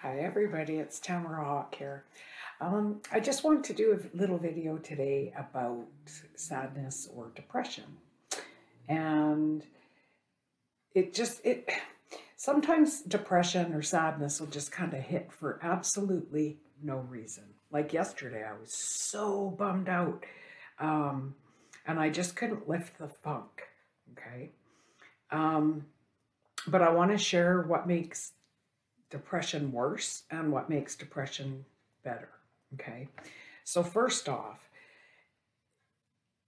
Hi everybody, it's Tamara Hawk here. I just want to do a little video today about sadness or depression. And it sometimes depression or sadness will just kind of hit for absolutely no reason. Like yesterday, I was so bummed out, and I just couldn't lift the funk, okay? But I want to share what makes depression worse and what makes depression better. Okay. So first off,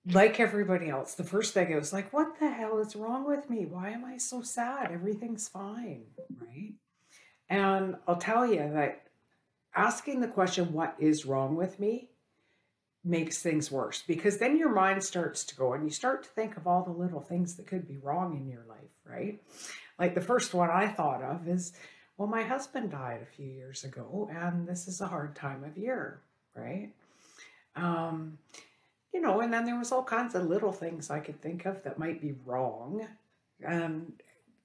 like everybody else, the first thing I was like, what the hell is wrong with me? Why am I so sad? Everything's fine. Right. And I'll tell you that asking the question, what is wrong with me, makes things worse, because then your mind starts to go and you start to think of all the little things that could be wrong in your life, right? Like the first one I thought of is, well, my husband died a few years ago and this is a hard time of year, right? And then there was all kinds of little things I could think of that might be wrong. And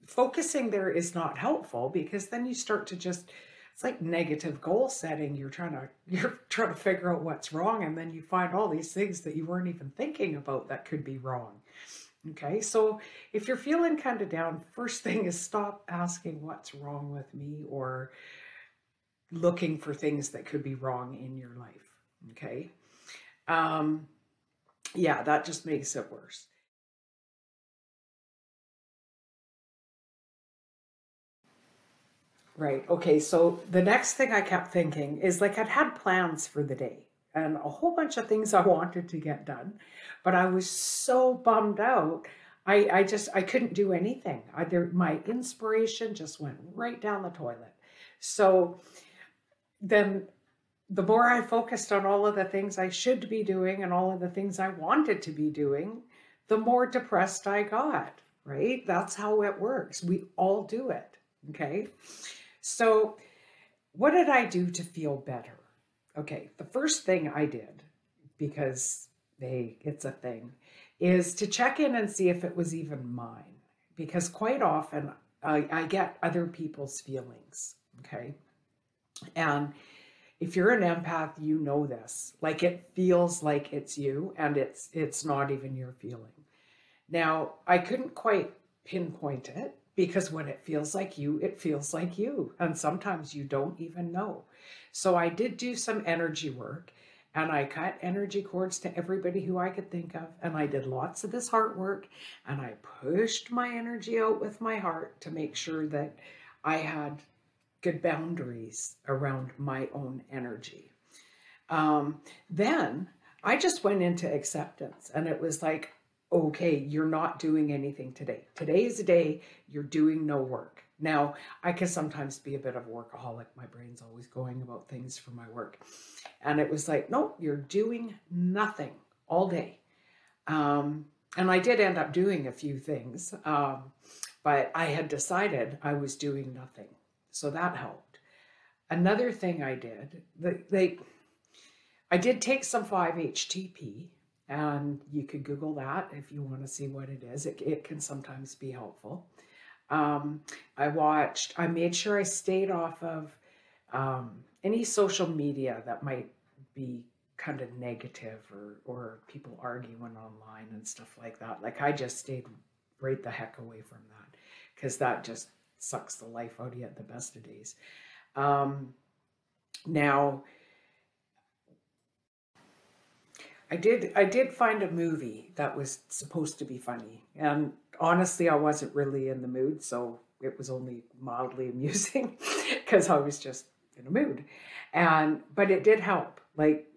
focusing there is not helpful, because then you start to just, it's like negative goal setting. You're trying to figure out what's wrong, and then you find all these things that you weren't even thinking about that could be wrong. Okay, so if you're feeling kind of down, first thing is stop asking what's wrong with me or looking for things that could be wrong in your life. Okay. Yeah, that just makes it worse. Right. Okay. So the next thing I kept thinking is, like, I'd had plans for the day and a whole bunch of things I wanted to get done, but I was so bummed out. I couldn't do anything. My inspiration just went right down the toilet. So then the more I focused on all of the things I should be doing and all of the things I wanted to be doing, the more depressed I got, right? That's how it works. We all do it. Okay. So, what did I do to feel better? Okay, the first thing I did, because it's a thing, is to check in and see if it was even mine. Because quite often I get other people's feelings, okay? And if you're an empath, you know this. Like, it feels like it's you, and it's not even your feeling. Now, I couldn't quite pinpoint it, because when it feels like you, it feels like you. And sometimes you don't even know. So I did do some energy work, and I cut energy cords to everybody who I could think of. And I did lots of this heart work, and I pushed my energy out with my heart to make sure that I had good boundaries around my own energy. Then I just went into acceptance, and it was like, okay, you're not doing anything today. Today is a day you're doing no work. Now, I can sometimes be a bit of a workaholic. My brain's always going about things for my work. And it was like, nope, you're doing nothing all day. And I did end up doing a few things, but I had decided I was doing nothing. So that helped. Another thing I did, I did take some 5-HTP, and you could Google that if you want to see what it is. It can sometimes be helpful. I made sure I stayed off of any social media that might be kind of negative, or people arguing online and stuff like that. Like, I just stayed right the heck away from that, because that just sucks the life out of you at the best of days. Now, I did find a movie that was supposed to be funny, and honestly, I wasn't really in the mood, so it was only mildly amusing because I was just in a mood. But it did help, like,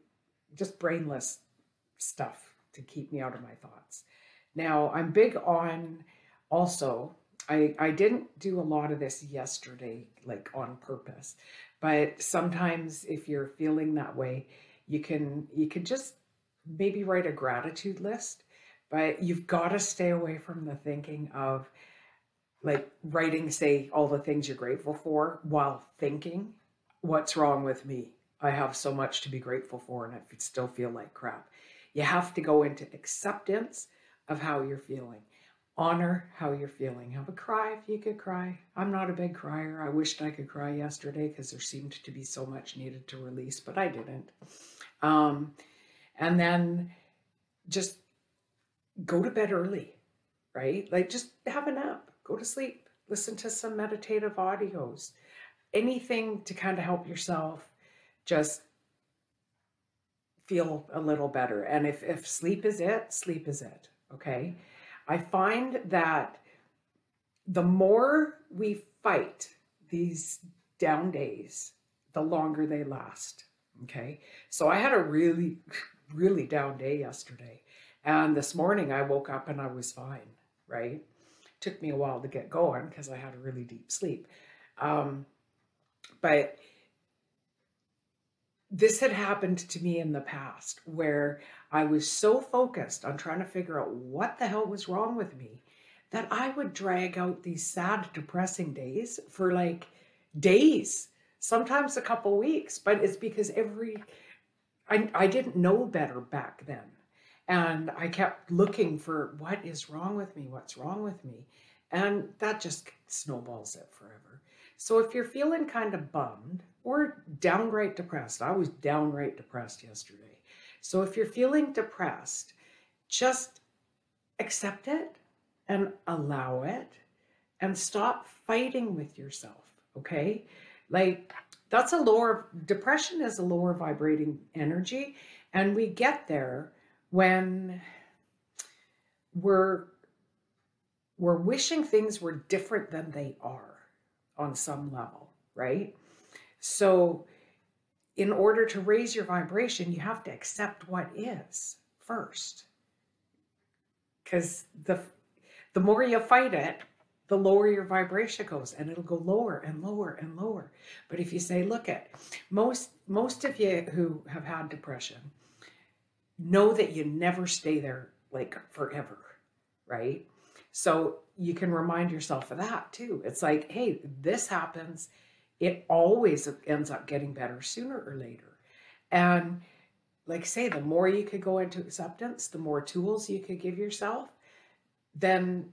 just brainless stuff to keep me out of my thoughts. Now, I'm big on, also, I didn't do a lot of this yesterday, like on purpose, but sometimes if you're feeling that way, you can just maybe write a gratitude list, but you've got to stay away from the thinking of, like, writing, say, all the things you're grateful for while thinking, what's wrong with me? I have so much to be grateful for, and I still feel like crap. You have to go into acceptance of how you're feeling. Honor how you're feeling. Have a cry if you could cry. I'm not a big crier. I wished I could cry yesterday because there seemed to be so much needed to release, but I didn't. Um, and then just go to bed early, right? Like just have a nap, go to sleep, listen to some meditative audios, anything to kind of help yourself just feel a little better. And if sleep is it, sleep is it. Okay. I find that the more we fight these down days, the longer they last. Okay. So I had a really, really down day yesterday. And this morning I woke up and I was fine, right? Took me a while to get going because I had a really deep sleep. But this had happened to me in the past where I was so focused on trying to figure out what the hell was wrong with me that I would drag out these sad, depressing days for like days, sometimes a couple weeks. But it's because I didn't know better back then. And I kept looking for what is wrong with me? What's wrong with me? And that just snowballs it forever. So if you're feeling kind of bummed or downright depressed, I was downright depressed yesterday. So if you're feeling depressed, just accept it and allow it and stop fighting with yourself, okay? Like that's depression is a lower vibrating energy, and we get there when we're wishing things were different than they are on some level, right? So in order to raise your vibration, you have to accept what is first. Because the more you fight it, the lower your vibration goes, and it'll go lower and lower and lower. But if you say, look at most of you who have had depression know that you never stay there like forever, right? So you can remind yourself of that too. It's like, hey, this happens. It always ends up getting better sooner or later. And like I say, the more you could go into acceptance, the more tools you could give yourself, then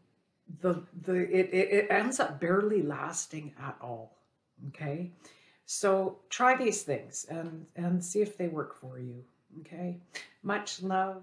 it ends up barely lasting at all. Okay. So try these things and see if they work for you. Okay. Much love.